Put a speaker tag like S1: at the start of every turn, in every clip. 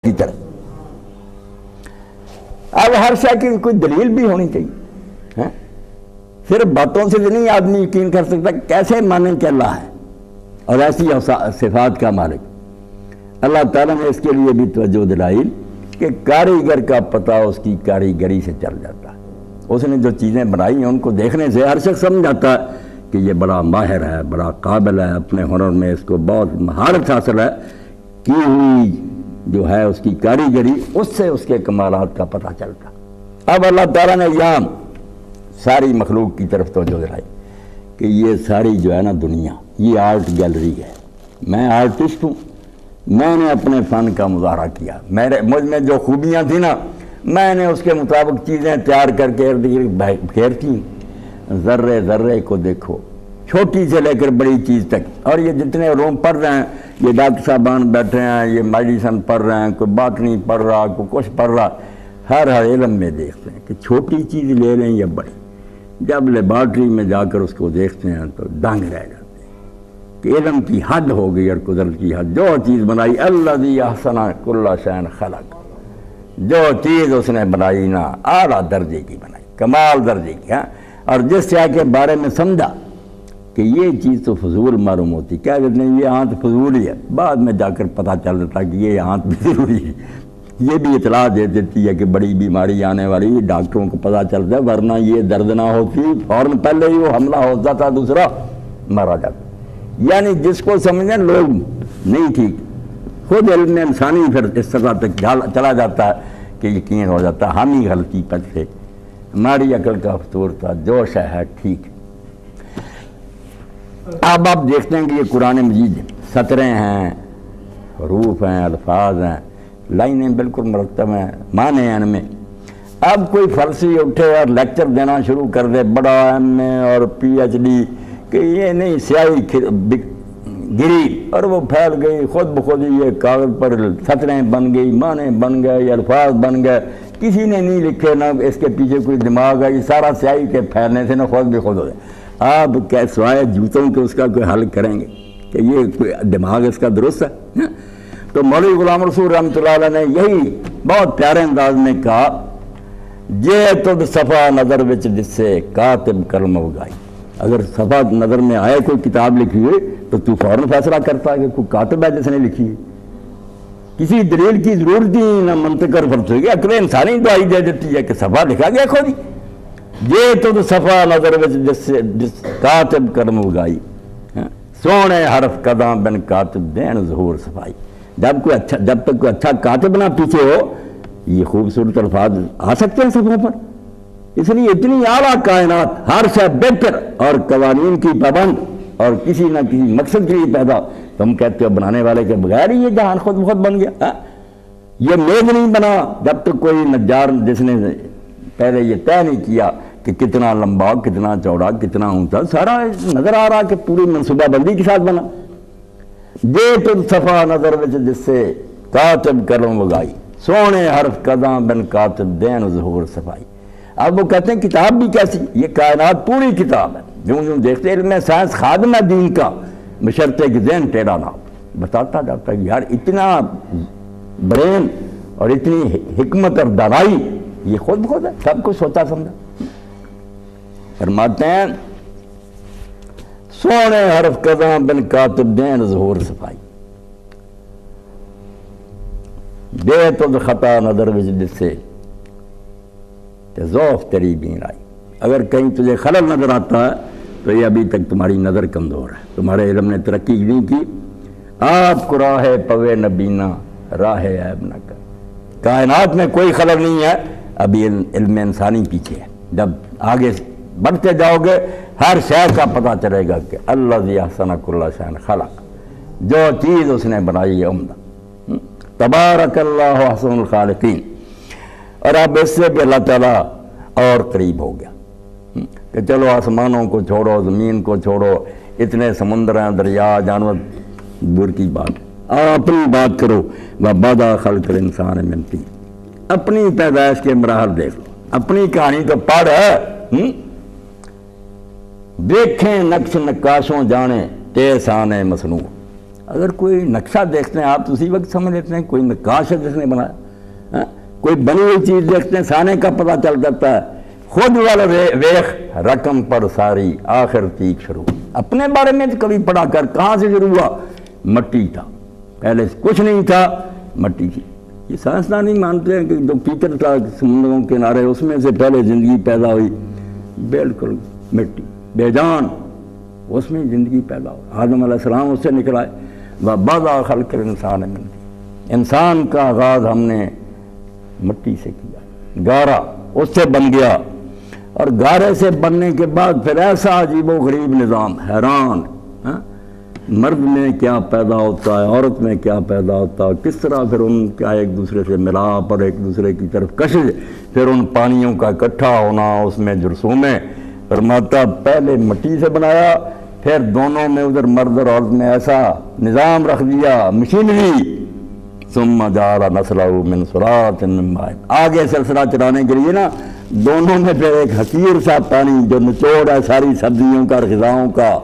S1: کی طرح. اب ہر شے کی کوئی دلیل بھی ہونی چاہیے. صرف باتوں سے نہیں آدمی یقین کر سکتا. کیسے مانیں کہ اللہ ہے اور ایسی صفات کا مالک. اللہ تعالیٰ نے اس کے لیے بھی توجہ دلائی کہ کاریگر کا پتہ اس کی کاریگری سے چل جاتا ہے. اس نے جو چیزیں بنائی ہیں ان کو دیکھنے سے ہر شخص سمجھ جاتا ہے کہ یہ بڑا ماہر ہے, بڑا قابل ہے, اپنے ہنر میں اس کو بہت مہارت حاصل ہے کی ہوئی جو ہے اس کی کاریگری, اس سے اس کے کمالات کا پتہ چلتا. اب اللہ تعالیٰ نے یہاں ساری مخلوق کی طرف توجہ دلائی کہ یہ ساری جو ہے نا دنیا یہ آرٹ گیلری ہے. میں آرٹسٹ ہوں, میں نے اپنے فن کا مظاہرہ کیا, مجھ میں جو خوبیاں تھیں نا میں نے اس کے مطابق چیزیں تیار کر کے ارد گرد پھیرتی. ذرے ذرے کو دیکھو, چھوٹی سے لے کر بڑی چیز تک. اور یہ جتنے علوم پڑھ رہے ہیں, یہ ڈاکٹر صاحبان بیٹھے ہیں, یہ میڈیسن پڑھ رہے ہیں, کوئی باٹنی پڑھ رہا, کوئی کچھ پڑھ رہا, ہر علم میں دیکھتے ہیں کہ چھوٹی چیز لے لیں یا بڑی. جب لیبارٹری میں جا کر اس کو دیکھتے ہیں تو دنگ رہ جاتے ہیں کہ علم کی حد ہو گئی اور قدرت کی حد. جو چیز بنائی الذی احسن کل شیء خلق, جو چیز اس نے بنائی نا اعلیٰ درجے کی بنائی, کمال درجے کی. اور جس شے کے بارے میں سمجھا کہ یہ چیز تو فضول معلوم ہوتی, کیا کہتے ہیں یہ ہاتھ فضول ہی ہے, بعد میں جا کر پتہ چل جاتا کہ یہ ہاتھ بھی ضروری ہے. یہ بھی اطلاع دے دیتی ہے کہ بڑی بیماری آنے والی, ڈاکٹروں کو پتہ چلتا ہے, ورنہ یہ درد نہ ہوتی فوراً پہلے ہی وہ حملہ ہوتا تھا, دوسرا مارا جاتا. یعنی جس کو سمجھیں لوگ نہیں ٹھیک, خود علم انسانی پھر اس طرح تک چلا جاتا ہے کہ یقین ہو جاتا ہے ہم ہی غلطی پر تھے, ہماری عقل کا فطور تھا, جو شے ہے ٹھیک. اب آپ دیکھتے ہیں کہ یہ قرآن مجید سطریں ہیں, حروف ہیں, الفاظ ہیں, لائنیں بالکل مرتب ہیں, معنی ہیں ان میں. اب کوئی فلسفی اٹھے اور لیکچر دینا شروع کر دے, بڑا ایم اے اور پی ایچ ڈی, کہ یہ نہیں سیاہی گری اور وہ پھیل گئی خود بخود, یہ کاغذ پر سطریں بن گئی, معنی بن گئے, الفاظ بن گئے, کسی نے نہیں لکھے, نہ اس کے پیچھے کوئی دماغ ہے, یہ سارا سیاہی کے پھیلنے سے نہ خود بھی خود ہو جائے. آپ کیا سوائے جوتوں کے اس کا کوئی حل کریں گے کہ یہ کوئی دماغ اس کا درست ہے؟ تو مولوی غلام رسول رحمۃ اللہ علیہ نے یہی بہت پیارے انداز میں کہا, جے تد صفا نظر وچ جس سے کاتب قلم اگائی. اگر صفا نظر میں آئے کوئی کتاب لکھی ہوئی تو فوراً فیصلہ کرتا ہے کہ کوئی کاتب ہے جس نے لکھی ہے. کسی دلیل کی ضرورت نہیں, نہ منطق اور فلسفے کی, عقل انسانی دعائی دے دیتی ہے کہ صفا لکھا گیا خود ہی. یہ تو صفا نظر وچ جس کاتب قلم اگائی, سونے حرف قداں بن کاتب دین ظہور صفائی. جب تک کوئی اچھا کاتب نہ پیچھے ہو, یہ خوبصورت الفاظ آ سکتے ہیں صفحوں پر. اس لیے اتنی اعلیٰ کائنات, ہر شے بہتر اور قوانین کی پابند اور کسی نہ کسی مقصد کے لیے پیدا, تم کہتے ہو بنانے والے کے بغیر ہی یہ جہان خود بخود بن گیا. یہ میز نہیں بنا جب تک کوئی نجار جس نے پہلے یہ طے نہیں کیا کہ کتنا لمبا, کتنا چوڑا, کتنا اونچا, سارا نظر آ رہا کہ پوری منصوبہ بندی کے ساتھ بنا. جے تم صفا نظر وچ جس سے کاتب قلم اگائی, سونے حرف قداں بن کاتب دین ظہور صفائی. اب وہ کہتے ہیں کتاب بھی کیسی, یہ کائنات پوری کتاب ہے. جوں جوں دیکھتے علم سائنس خادم ہے دین کا, بشرطے کہ ذہن ٹیڑھا نہ ہو. بتاتا جاتا ہے یار اتنا برین اور اتنی حکمت اور دانائی یہ خود بخود ہے, سب کچھ سوچا سمجھا. فرماتے ہیں سونے حرف قداں بن کاتب دین ظہور صفائی. بے تد خطا نظر وچ جس سے ذوف تیری بین آئی. اگر کہیں تجھے خلل نظر آتا ہے تو یہ ابھی تک تمہاری نظر کمزور ہے, تمہارے علم نے ترقی نہیں کی. آپ کو راہ پوے نبینا راہ عیب نہ کر. کائنات میں کوئی خلل نہیں ہے, ابھی علم انسانی پیچھے ہے. جب آگے بڑھتے جاؤ گے ہر شے کا پتہ چلے گا کہ الذی احسن کل شیء خلق, جو چیز اس نے بنائی ہے عمدہ. تبارک اللہ احسن الخالقین. اور اب اس سے بھی اللہ تعالیٰ اور قریب ہو گیا کہ چلو آسمانوں کو چھوڑو, زمین کو چھوڑو, اتنے سمندر ہیں, دریا, جانور, دور کی بات, آپ اپنی بات کرو. وَبَدَأَ خَلْقَ الْإِنسَانِ مِنْ طِينٍ. اپنی پیدائش کے مراحل دیکھ لو, اپنی کہانی تو پڑھ ہے. دیکھیں نقش نقاشوں جانے تیسان مصنوع, اگر کوئی نقشہ دیکھتے ہیں آپ تو اسی وقت سمجھ لیتے ہیں کوئی نقاش ہے جس نے بنایا، کوئی بنی ہوئی چیز دیکھتے ہیں سانے کا پتہ چل جاتا ہے، خود والا ویخ رقم پر ساری آخر تیک شروع، اپنے بارے میں کبھی پڑھا کر کہاں سے شروع ہوا، مٹی تھا، پہلے کچھ نہیں تھا، مٹی تھی۔ یہ سائنسدان نہیں مانتے ہیں کہ جو کیچڑ تھا سمندروں کے کنارے اس میں سے پہلے زندگی پیدا ہوئی، بالکل مٹی بے جان، اس میں زندگی پیدا ہو، آدم علیہ السلام اس سے نکلائے، وَبَدَأَ خَلْقَ الْإِنسَانِ مِنْ طِينٍ، انسان کا آغاز ہم نے مٹی سے کیا، گارا اس سے بن گیا، اور گارے سے بننے کے بعد پھر ایسا عجیب و غریب نظام، حیران، مرد میں کیا پیدا ہوتا ہے، عورت میں کیا پیدا ہوتا ہے، کس طرح پھر ان کا ایک دوسرے سے ملاپ اور ایک دوسرے کی طرف کشش، پھر ان پانیوں کا اکٹھا ہونا، اس میں جرثومیں، فرماتا پہلے مٹی سے بنایا، پھر دونوں میں ادھر مرد اور عورت میں ایسا نظام رکھ دیا، مشینری، ثم جعل نسلہ من سلالۃ من ماء، آگے سلسلہ چلانے کے لیے نا دونوں میں پھر ایک حقیر سا پانی جو نچوڑ ہے ساری سبزیوں کا اور غذاؤں کا،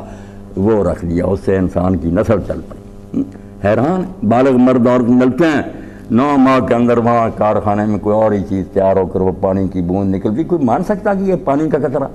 S1: وہ رکھ دیا، اس سے انسان کی نسل چل پڑی۔ حیران بالغ مرد عورت ملتے ہیں 9 ماہ کے اندر وہاں کارخانے میں کوئی اور ہی چیز تیار ہو کر وہ پانی کی بوند نکلتی، کوئی مان سکتا کہ یہ پانی کا قطرہ،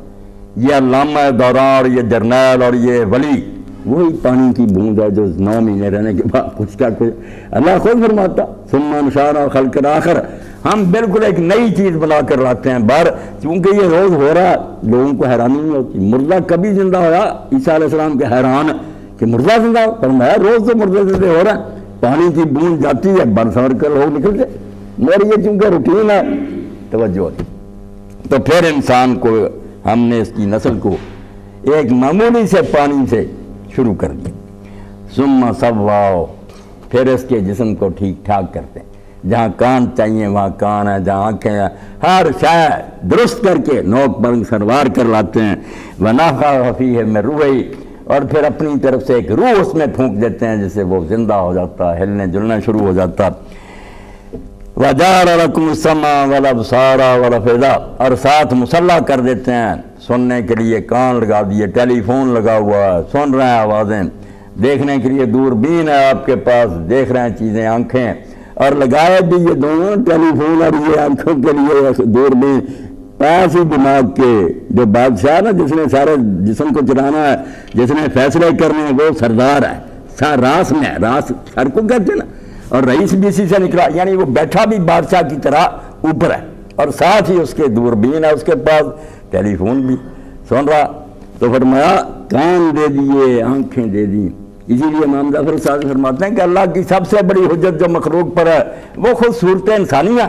S1: یہ علامہ دوران اور یہ جرنیل اور یہ ولی وہی پانی کی بوند ہے جو 9 مہینے رہنے کے بعد کچھ کا کچھ اللہ خود فرماتا ثم انشأنا خلقا آخر، ہم بالکل ایک نئی چیز بنا کر لاتے ہیں باہر، چونکہ یہ روز ہو رہا لوگوں کو حیرانی نہیں ہوتی، مردہ کبھی زندہ ہوا، عیسیٰ علیہ السلام کے حیران کہ مردہ زندہ ہو، فرمایا روز تو مردے زندہ ہو رہا ہے، پانی کی بوند جاتی ہے بن سور کر لوگ نکلتے، مگر یہ چونکہ روٹین ہے توجہ ہوتی، تو پھر انسان کو ہم نے اس کی نسل کو ایک معمولی سے پانی سے شروع کر دی، ثم سواہ، پھر اس کے جسم کو ٹھیک ٹھاک کرتے ہیں، جہاں کان چاہیے وہاں کان ہے، جہاں آنکھیں ہیں، ہر شے درست کر کے نوک برنگ سنوار کر لاتے ہیں، وَنَفَخَ فِيهِ مِن رُوحِهِ، اور پھر اپنی طرف سے ایک روح اس میں پھونک دیتے ہیں جس سے وہ زندہ ہو جاتا ہے، ہلنے جلنا شروع ہو جاتا ہے، وَجَعَلَ لَكُمُ السَّمْعَ وَالْأَبْصَارَ وَالْأَفْئِدَةَ، اور ساتھ مسلح کر دیتے ہیں، سننے کے لیے کان لگا دیے، ٹیلی فون لگا ہوا ہے، سن رہے ہیں آوازیں، دیکھنے کے لیے دوربین ہے آپ کے پاس، دیکھ رہے ہیں چیزیں، آنکھیں، اور لگائے بھی یہ دونوں ٹیلی فون اور یہ آنکھوں کے لیے دوربین، پاس ہی دماغ کے جو بادشاہ نا جس نے سارے جسم کو چلانا ہے، جس نے فیصلے کرنے ہیں، وہ سردار ہے، راس میں ہے، راس سر کو کہتے ہیں نا، اور رئیس بھی اسی سے نکلا، یعنی وہ بیٹھا بھی بادشاہ کی طرح اوپر ہے، اور ساتھ ہی اس کے دوربین ہے، اس کے پاس ٹیلی فون بھی سن رہا، تو فرمایا کان دے دیے، آنکھیں دے دی، اسی لیے امام جعفر صادق فرماتے ہیں کہ اللہ کی سب سے بڑی حجت جو مخلوق پر ہے وہ خود صورت انسانیہ،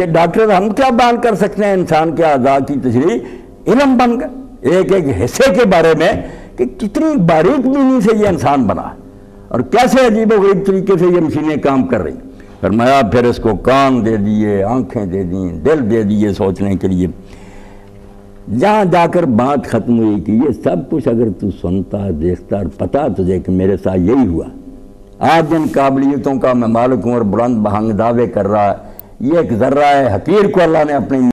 S1: یہ ڈاکٹر ہم کیا بیان کر سکتے ہیں انسان کے اعضاء کی تشریح، علم بن گئے ایک ایک حصے کے بارے میں کہ کتنی باریک بینی سے یہ انسان بنا ہے اور کیسے عجیب و غریب طریقے سے یہ مشینیں کام کر رہی، فرمایا پھر اس کو کان دے دیے، آنکھیں دے دیں، دل دے دیے سوچنے کے لیے، جہاں جا کر بات ختم ہوئی کہ یہ سب کچھ اگر تو سنتا دیکھتا اور پتا تجھے کہ میرے ساتھ یہی ہوا، آج جن قابلیتوں کا میں مالک ہوں اور بلند بہنگ دعوے کر رہا ہے، یہ ایک ذرہ حقیر کو اللہ نے اپنی